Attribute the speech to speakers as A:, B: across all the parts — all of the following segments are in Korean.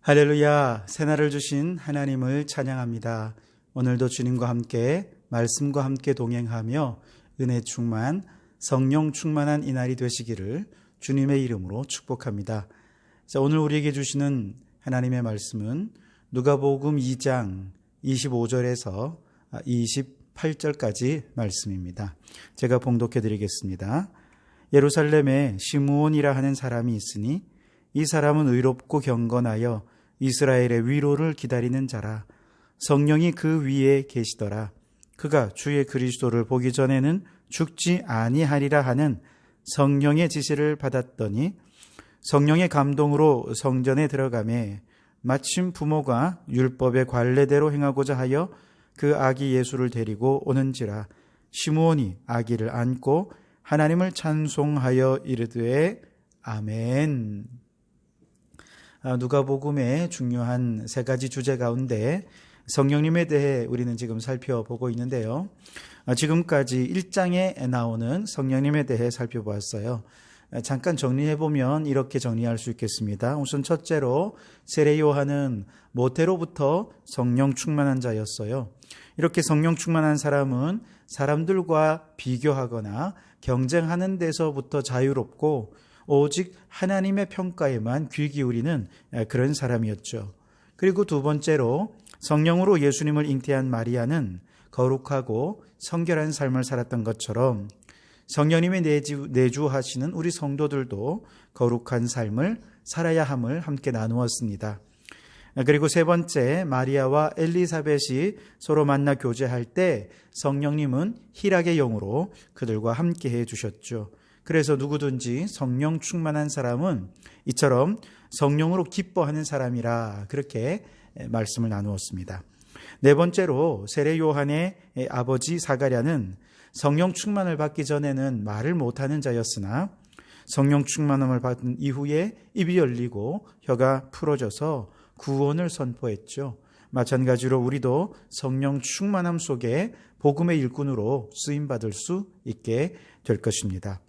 A: 할렐루야, 새날을 주신 하나님을 찬양합니다. 오늘도 주님과 함께 말씀과 함께 동행하며 은혜 충만, 성령 충만한 이날이 되시기를 주님의 이름으로 축복합니다. 자, 오늘 우리에게 주시는 하나님의 말씀은 누가복음 2장 25절에서 28절까지 말씀입니다. 제가 봉독해 드리겠습니다. 예루살렘에 시므온이라 하는 사람이 있으니 이 사람은 의롭고 경건하여 이스라엘의 위로를 기다리는 자라. 성령이 그 위에 계시더라. 그가 주의 그리스도를 보기 전에는 죽지 아니하리라 하는 성령의 지시를 받았더니 성령의 감동으로 성전에 들어가매 마침 부모가 율법의 관례대로 행하고자 하여 그 아기 예수를 데리고 오는지라. 시므온이 아기를 안고 하나님을 찬송하여 이르되 아멘. 누가복음의 중요한 세 가지 주제 가운데 성령님에 대해 우리는 지금 살펴보고 있는데요. 지금까지 1장에 나오는 성령님에 대해 살펴보았어요. 잠깐 정리해보면 이렇게 정리할 수 있겠습니다. 우선 첫째로 세례 요한은 모태로부터 성령 충만한 자였어요. 이렇게 성령 충만한 사람은 사람들과 비교하거나 경쟁하는 데서부터 자유롭고 오직 하나님의 평가에만 귀 기울이는 그런 사람이었죠. 그리고 두 번째로 성령으로 예수님을 잉태한 마리아는 거룩하고 성결한 삶을 살았던 것처럼 성령님이 내주하시는 우리 성도들도 거룩한 삶을 살아야 함을 함께 나누었습니다. 그리고 세 번째, 마리아와 엘리사벳이 서로 만나 교제할 때 성령님은 희락의 영으로 그들과 함께 해주셨죠. 그래서 누구든지 성령 충만한 사람은 이처럼 성령으로 기뻐하는 사람이라 그렇게 말씀을 나누었습니다. 네 번째로 세례 요한의 아버지 사가랴는 성령 충만을 받기 전에는 말을 못하는 자였으나 성령 충만함을 받은 이후에 입이 열리고 혀가 풀어져서 구원을 선포했죠. 마찬가지로 우리도 성령 충만함 속에 복음의 일꾼으로 쓰임받을 수 있게 될 것입니다.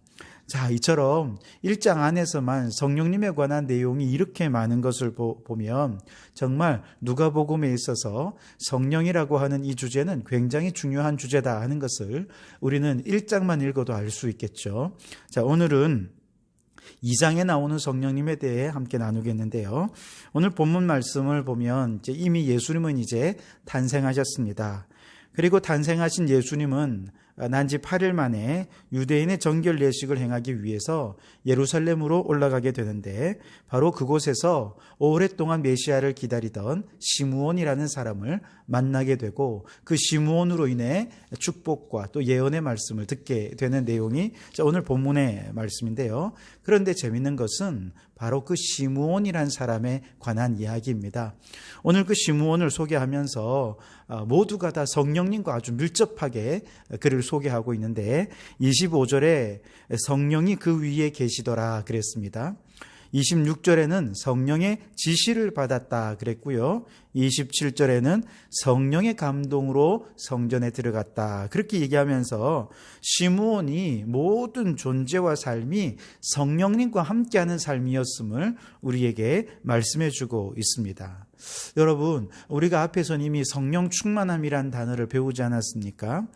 A: 자, 이처럼 1장 안에서만 성령님에 관한 내용이 이렇게 많은 것을 보면 정말 누가복음에 있어서 성령이라고 하는 이 주제는 굉장히 중요한 주제다 하는 것을 우리는 1장만 읽어도 알 수 있겠죠. 자, 오늘은 2장에 나오는 성령님에 대해 함께 나누겠는데요. 오늘 본문 말씀을 보면 이미 예수님은 이제 탄생하셨습니다. 그리고 탄생하신 예수님은 난지 8일 만에 유대인의 정결 예식을 행하기 위해서 예루살렘으로 올라가게 되는데 바로 그곳에서 오랫동안 메시아를 기다리던 시므온이라는 사람을 만나게 되고 그 시므온으로 인해 축복과 또 예언의 말씀을 듣게 되는 내용이 오늘 본문의 말씀인데요. 그런데 재밌는 것은 바로 그 시므온이란 사람에 관한 이야기입니다. 오늘 그 시므온을 소개하면서 모두가 다 성령님과 아주 밀접하게 그를 소개하고 있는데 25절에 성령이 그 위에 계시더라 그랬습니다. 26절에는 성령의 지시를 받았다 그랬고요. 27절에는 성령의 감동으로 성전에 들어갔다 그렇게 얘기하면서 시므온이 모든 존재와 삶이 성령님과 함께하는 삶이었음을 우리에게 말씀해 주고 있습니다. 여러분, 우리가 앞에서 이미 성령 충만함이란 단어를 배우지 않았습니까?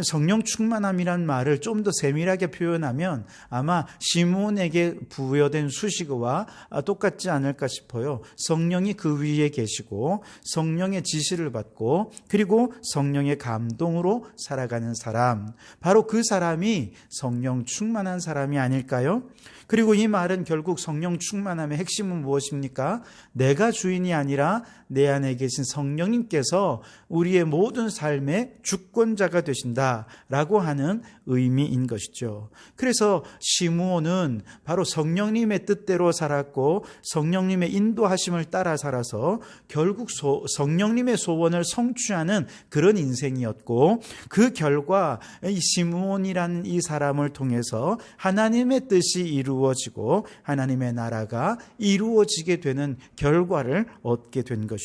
A: 성령 충만함이란 말을 좀 더 세밀하게 표현하면 아마 시므온에게 부여된 수식어와 똑같지 않을까 싶어요. 성령이 그 위에 계시고 성령의 지시를 받고 그리고 성령의 감동으로 살아가는 사람, 바로 그 사람이 성령 충만한 사람이 아닐까요? 그리고 이 말은 결국 성령 충만함의 핵심은 무엇입니까? 내가 주인이 아니라 내 안에 계신 성령님께서 우리의 모든 삶의 주권자가 되신다라고 하는 의미인 것이죠. 그래서 시므온은 바로 성령님의 뜻대로 살았고 성령님의 인도하심을 따라 살아서 결국 성령님의 소원을 성취하는 그런 인생이었고 그 결과 이 시므온이라는 이 사람을 통해서 하나님의 뜻이 이루어지고 하나님의 나라가 이루어지게 되는 결과를 얻게 된 것이죠.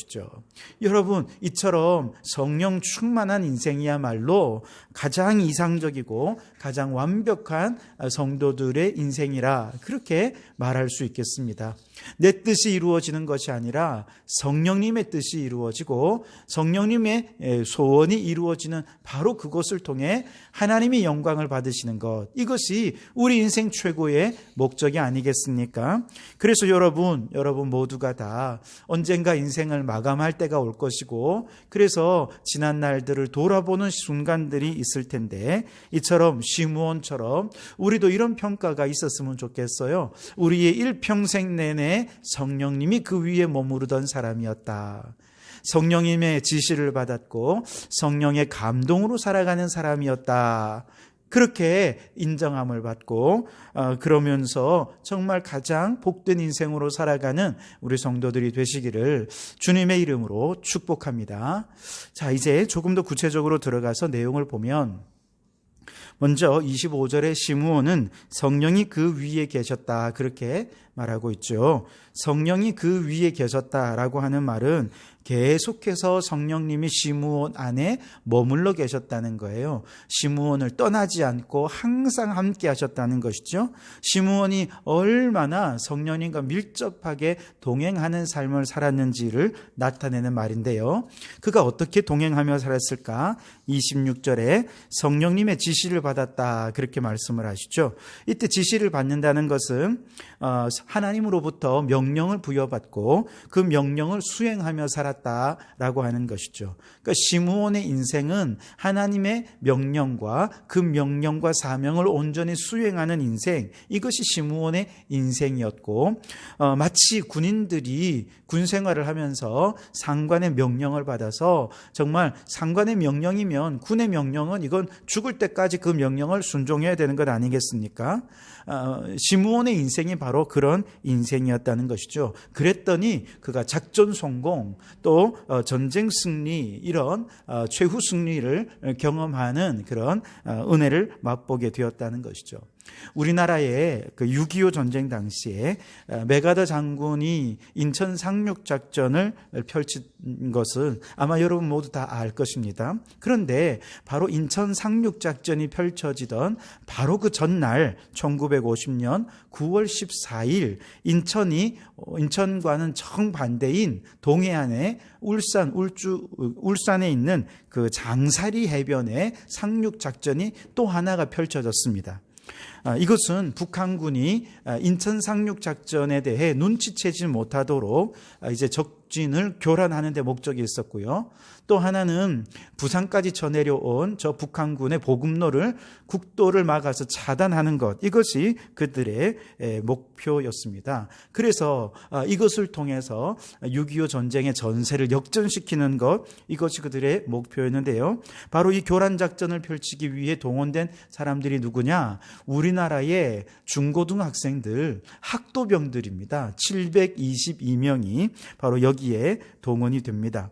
A: 여러분, 이처럼 성령 충만한 인생이야말로 가장 이상적이고 가장 완벽한 성도들의 인생이라 그렇게 말할 수 있겠습니다. 내 뜻이 이루어지는 것이 아니라 성령님의 뜻이 이루어지고 성령님의 소원이 이루어지는 바로 그것을 통해 하나님이 영광을 받으시는 것, 이것이 우리 인생 최고의 목적이 아니겠습니까? 그래서 여러분 모두가 다 언젠가 인생을 마감할 때가 올 것이고, 그래서 지난 날들을 돌아보는 순간들이 있을 텐데, 이처럼 시므온처럼 우리도 이런 평가가 있었으면 좋겠어요. 우리의 일평생 내내 성령님이 그 위에 머무르던 사람이었다. 성령님의 지시를 받았고 성령의 감동으로 살아가는 사람이었다. 그렇게 인정함을 받고 그러면서 정말 가장 복된 인생으로 살아가는 우리 성도들이 되시기를 주님의 이름으로 축복합니다. 자, 이제 조금 더 구체적으로 들어가서 내용을 보면, 먼저 25절에 시므온은 성령이 그 위에 계셨다, 그렇게 말하고 있죠. 성령이 그 위에 계셨다라고 하는 말은 계속해서 성령님이 시므온 안에 머물러 계셨다는 거예요. 시므온을 떠나지 않고 항상 함께 하셨다는 것이죠. 시므온이 얼마나 성령님과 밀접하게 동행하는 삶을 살았는지를 나타내는 말인데요. 그가 어떻게 동행하며 살았을까? 26절에 성령님의 지시를 받았다, 그렇게 말씀을 하시죠. 이때 지시를 받는다는 것은 하나님으로부터 명령을 부여받고 그 명령을 수행하며 살았다라고 하는 것이죠. 그러니까 시므온의 인생은 하나님의 명령과 그 명령과 사명을 온전히 수행하는 인생, 이것이 시므온의 인생이었고, 마치 군인들이 군 생활을 하면서 상관의 명령을 받아서, 정말 상관의 명령이면 군의 명령은 이건 죽을 때까지 그 명령을 순종해야 되는 것 아니겠습니까? 시므온의 인생이 바로 그런 인생이었다는 것이죠. 그랬더니 그가 작전 성공, 또 전쟁 승리, 이런 최후 승리를 경험하는 그런 은혜를 맛보게 되었다는 것이죠. 우리나라의 그 6.25 전쟁 당시에 메가더 장군이 인천 상륙 작전을 펼친 것은 아마 여러분 모두 다 알 것입니다. 그런데 바로 인천 상륙 작전이 펼쳐지던 바로 그 전날 1950년 9월 14일 인천과는 정반대인 동해안의 울산에 있는 그 장사리 해변에 상륙 작전이 또 하나가 펼쳐졌습니다. 이것은 북한군이 인천 상륙 작전에 대해 눈치채지 못하도록 이제 적진을 교란하는 데 목적이 있었고요. 또 하나는 부산까지 쳐내려온 저 북한군의 보급로를, 국도를 막아서 차단하는 것, 이것이 그들의 목표였습니다. 그래서 이것을 통해서 6.25 전쟁의 전세를 역전시키는 것, 이것이 그들의 목표였는데요. 바로 이 교란 작전을 펼치기 위해 동원된 사람들이 누구냐? 우리나라의 중고등학생들, 학도병들입니다. 722명이 바로 여기에 동원이 됩니다.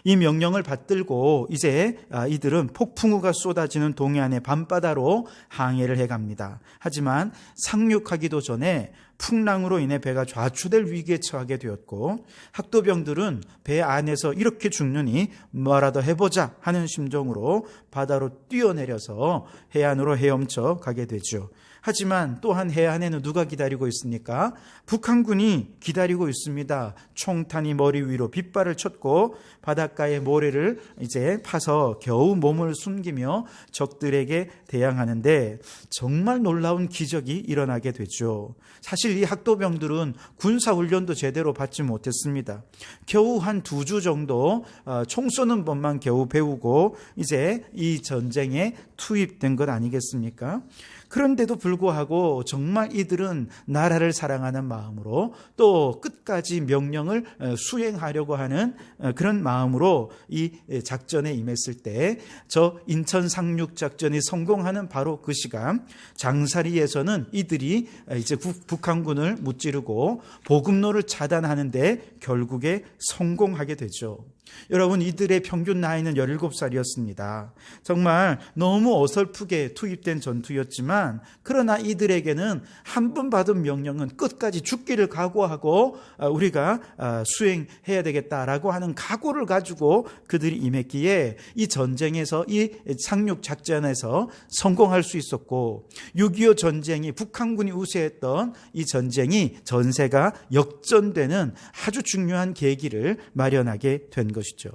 A: 이 명령을 받들고 이제 이들은 폭풍우가 쏟아지는 동해안의 밤바다로 항해를 해갑니다. 하지만 상륙하기도 전에 풍랑으로 인해 배가 좌초될 위기에 처하게 되었고, 학도병들은 배 안에서 이렇게 죽느니 뭐라도 해보자 하는 심정으로 바다로 뛰어내려서 해안으로 헤엄쳐 가게 되죠. 하지만 또한 해안에는 누가 기다리고 있습니까? 북한군이 기다리고 있습니다. 총탄이 머리 위로 빗발을 쳤고 바닷가의 모래를 이제 파서 겨우 몸을 숨기며 적들에게 대항하는데, 정말 놀라운 기적이 일어나게 되죠. 사실 이 학도병들은 군사훈련도 제대로 받지 못했습니다. 겨우 한 2주 정도 총 쏘는 법만 겨우 배우고 이제 이 전쟁에 투입된 것 아니겠습니까? 그런데도 불구하고 정말 이들은 나라를 사랑하는 마음으로, 또 끝까지 명령을 수행하려고 하는 그런 마음으로 이 작전에 임했을 때, 저 인천 상륙 작전이 성공하는 바로 그 시간, 장사리에서는 이들이 이제 북한군을 무찌르고 보급로를 차단하는데 결국에 성공하게 되죠. 여러분, 이들의 평균 나이는 17살이었습니다. 정말 너무 어설프게 투입된 전투였지만, 그러나 이들에게는 한 번 받은 명령은 끝까지 죽기를 각오하고 우리가 수행해야 되겠다라고 하는 각오를 가지고 그들이 임했기에 이 전쟁에서, 이 상륙작전에서 성공할 수 있었고, 6.25 전쟁이 북한군이 우세했던 이 전쟁이 전세가 역전되는 아주 중요한 계기를 마련하게 된 것이죠.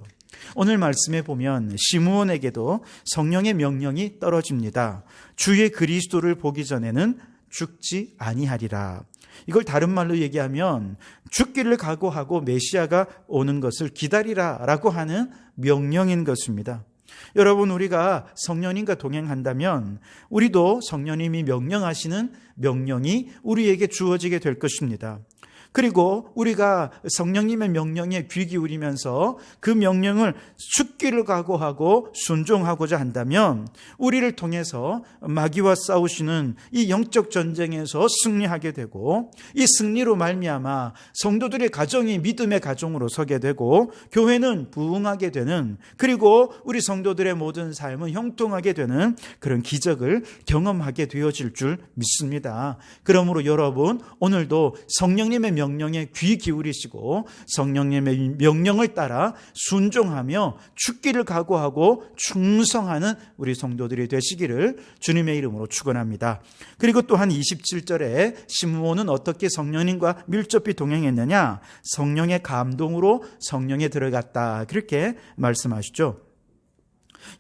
A: 오늘 말씀에 보면 시므온에게도 성령의 명령이 떨어집니다. 주의 그리스도를 보기 전에는 죽지 아니하리라. 이걸 다른 말로 얘기하면 죽기를 각오하고 메시아가 오는 것을 기다리라 라고 하는 명령인 것입니다. 여러분, 우리가 성령님과 동행한다면 우리도 성령님이 명령하시는 명령이 우리에게 주어지게 될 것입니다. 그리고 우리가 성령님의 명령에 귀 기울이면서 그 명령을 죽기를 각오하고 순종하고자 한다면 우리를 통해서 마귀와 싸우시는 이 영적 전쟁에서 승리하게 되고, 이 승리로 말미암아 성도들의 가정이 믿음의 가정으로 서게 되고, 교회는 부흥하게 되는, 그리고 우리 성도들의 모든 삶은 형통하게 되는 그런 기적을 경험하게 되어질 줄 믿습니다. 그러므로 여러분, 오늘도 성령님의 명령에 귀 기울이시고 성령님의 명령을 따라 순종하며 죽기를 각오하고 충성하는 우리 성도들이 되시기를 주님의 이름으로 축원합니다. 그리고 또한 27절에 시므온은 어떻게 성령님과 밀접히 동행했느냐? 성령의 감동으로 성령에 들어갔다, 그렇게 말씀하시죠.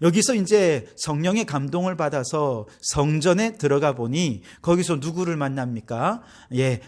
A: 여기서 이제 성령의 감동을 받아서 성전에 들어가 보니 거기서 누구를 만납니까?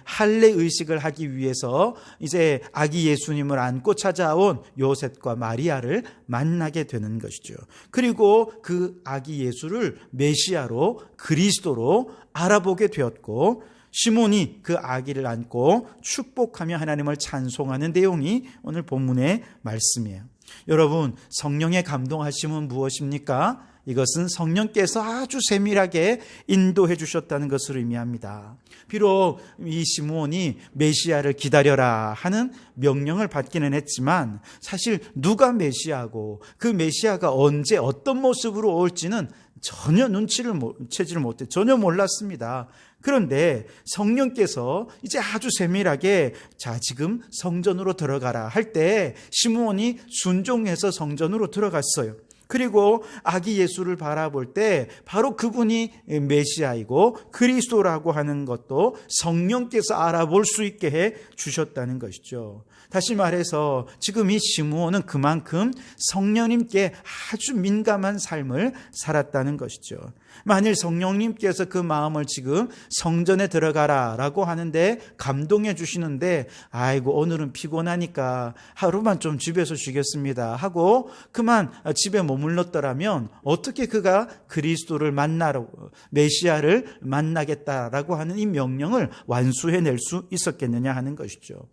A: 할례 의식을 하기 위해서 이제 아기 예수님을 안고 찾아온 요셉과 마리아를 만나게 되는 것이죠. 그리고 그 아기 예수를 메시아로, 그리스도로 알아보게 되었고, 시몬이 그 아기를 안고 축복하며 하나님을 찬송하는 내용이 오늘 본문의 말씀이에요. 여러분, 성령의 감동하심은 무엇입니까? 이것은 성령께서 아주 세밀하게 인도해 주셨다는 것을 의미합니다. 비록 이 시므온이 메시아를 기다려라 하는 명령을 받기는 했지만 사실 누가 메시아고 그 메시아가 언제 어떤 모습으로 올지는 전혀 눈치를 채지를 못해 전혀 몰랐습니다. 그런데 성령께서 이제 아주 세밀하게 지금 성전으로 들어가라 할 때 시므온이 순종해서 성전으로 들어갔어요. 그리고 아기 예수를 바라볼 때 바로 그분이 메시아이고 그리스도라고 하는 것도 성령께서 알아볼 수 있게 해 주셨다는 것이죠. 다시 말해서 지금 이 시므온은 그만큼 성령님께 아주 민감한 삶을 살았다는 것이죠. 만일 성령님께서 그 마음을 지금 성전에 들어가라라고 하는데 감동해 주시는데, 아이고 오늘은 피곤하니까 하루만 좀 집에서 쉬겠습니다 하고 그만 집에 머물렀더라면 어떻게 그가 그리스도를 만나러, 메시아를 만나겠다라고 하는 이 명령을 완수해낼 수 있었겠느냐 하는 것이죠.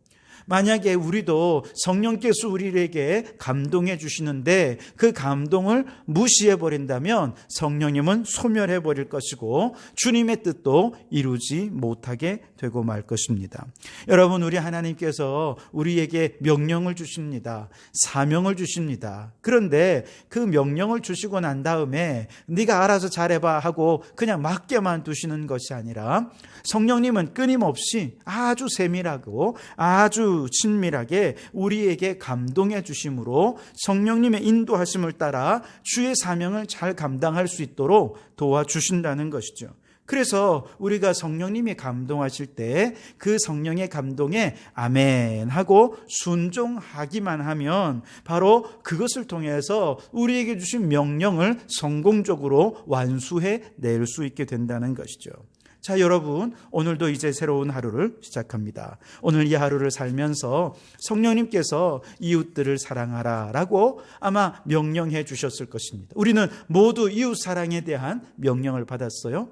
A: 만약에 우리도 성령께서 우리에게 감동해 주시는데 그 감동을 무시해 버린다면 성령님은 소멸해 버릴 것이고 주님의 뜻도 이루지 못하게 되고 말 것입니다. 여러분, 우리 하나님께서 우리에게 명령을 주십니다. 사명을 주십니다. 그런데 그 명령을 주시고 난 다음에 네가 알아서 잘해봐 하고 그냥 맡겨만 두시는 것이 아니라 성령님은 끊임없이 아주 세밀하고 아주 친밀하게 우리에게 감동해 주심으로 성령님의 인도하심을 따라 주의 사명을 잘 감당할 수 있도록 도와주신다는 것이죠. 그래서 우리가 성령님이 감동하실 때 그 성령의 감동에 아멘 하고 순종하기만 하면 바로 그것을 통해서 우리에게 주신 명령을 성공적으로 완수해 낼 수 있게 된다는 것이죠. 자, 여러분, 오늘도 이제 새로운 하루를 시작합니다. 오늘 이 하루를 살면서 성령님께서 이웃들을 사랑하라라고 아마 명령해 주셨을 것입니다. 우리는 모두 이웃 사랑에 대한 명령을 받았어요.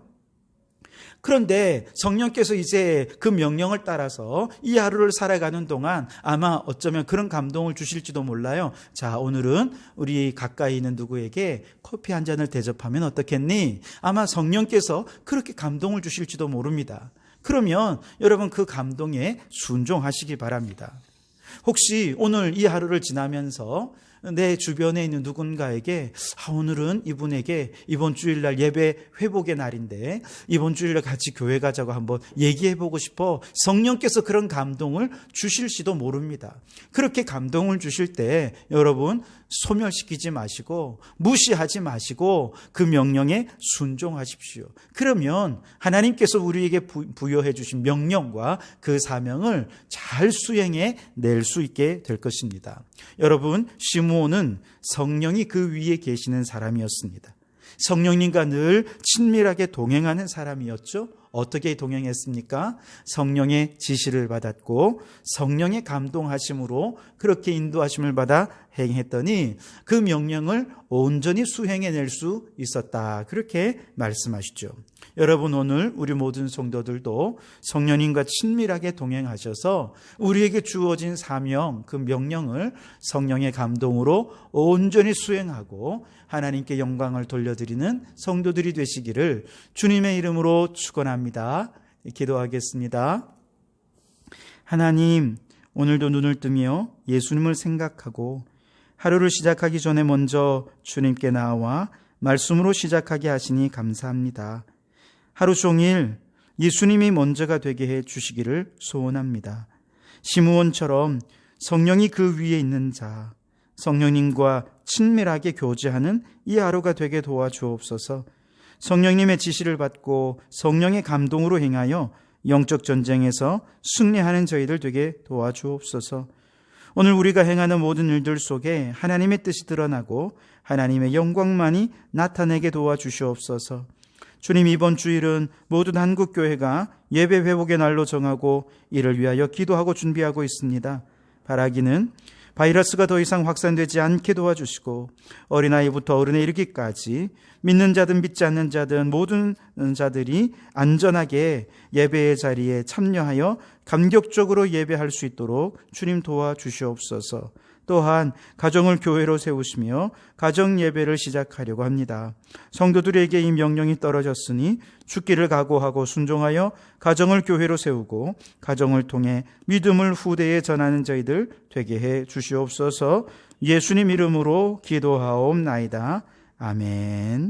A: 그런데 성령께서 이제 그 명령을 따라서 이 하루를 살아가는 동안 아마 어쩌면 그런 감동을 주실지도 몰라요. 자, 오늘은 우리 가까이 있는 누구에게 커피 한 잔을 대접하면 어떻겠니? 아마 성령께서 그렇게 감동을 주실지도 모릅니다. 그러면 여러분 그 감동에 순종하시기 바랍니다. 혹시 오늘 이 하루를 지나면서 내 주변에 있는 누군가에게 오늘은 이분에게 이번 주일날 예배 회복의 날인데 이번 주일날 같이 교회 가자고 한번 얘기해보고 싶어, 성령께서 그런 감동을 주실지도 모릅니다. 그렇게 감동을 주실 때 여러분 소멸시키지 마시고 무시하지 마시고 그 명령에 순종하십시오. 그러면 하나님께서 우리에게 부여해 주신 명령과 그 사명을 잘 수행해 낼 수 있게 될 것입니다. 여러분, 시므온은 성령이 그 위에 계시는 사람이었습니다. 성령님과 늘 친밀하게 동행하는 사람이었죠. 어떻게 동행했습니까? 성령의 지시를 받았고 성령의 감동하심으로 그렇게 인도하심을 받아 행했더니 그 명령을 온전히 수행해낼 수 있었다. 그렇게 말씀하시죠. 여러분, 오늘 우리 모든 성도들도 성령님과 친밀하게 동행하셔서 우리에게 주어진 사명, 그 명령을 성령의 감동으로 온전히 수행하고 하나님께 영광을 돌려드리는 성도들이 되시기를 주님의 이름으로 축원합니다. 기도하겠습니다. 하나님, 오늘도 눈을 뜨며 예수님을 생각하고 하루를 시작하기 전에 먼저 주님께 나와 말씀으로 시작하게 하시니 감사합니다. 하루 종일 예수님이 먼저가 되게 해 주시기를 소원합니다. 시므온처럼 성령이 그 위에 있는 자, 성령님과 친밀하게 교제하는 이 하루가 되게 도와주옵소서. 성령님의 지시를 받고 성령의 감동으로 행하여 영적 전쟁에서 승리하는 저희들 되게 도와주옵소서. 오늘 우리가 행하는 모든 일들 속에 하나님의 뜻이 드러나고 하나님의 영광만이 나타내게 도와주시옵소서. 주님, 이번 주일은 모든 한국교회가 예배 회복의 날로 정하고 이를 위하여 기도하고 준비하고 있습니다. 바라기는 바이러스가 더 이상 확산되지 않게 도와주시고 어린아이부터 어른에 이르기까지 믿는 자든 믿지 않는 자든 모든 자들이 안전하게 예배의 자리에 참여하여 감격적으로 예배할 수 있도록 주님 도와주시옵소서. 또한 가정을 교회로 세우시며 가정 예배를 시작하려고 합니다. 성도들에게 이 명령이 떨어졌으니 죽기를 각오하고 순종하여 가정을 교회로 세우고 가정을 통해 믿음을 후대에 전하는 저희들 되게 해 주시옵소서. 예수님 이름으로 기도하옵나이다. 아멘.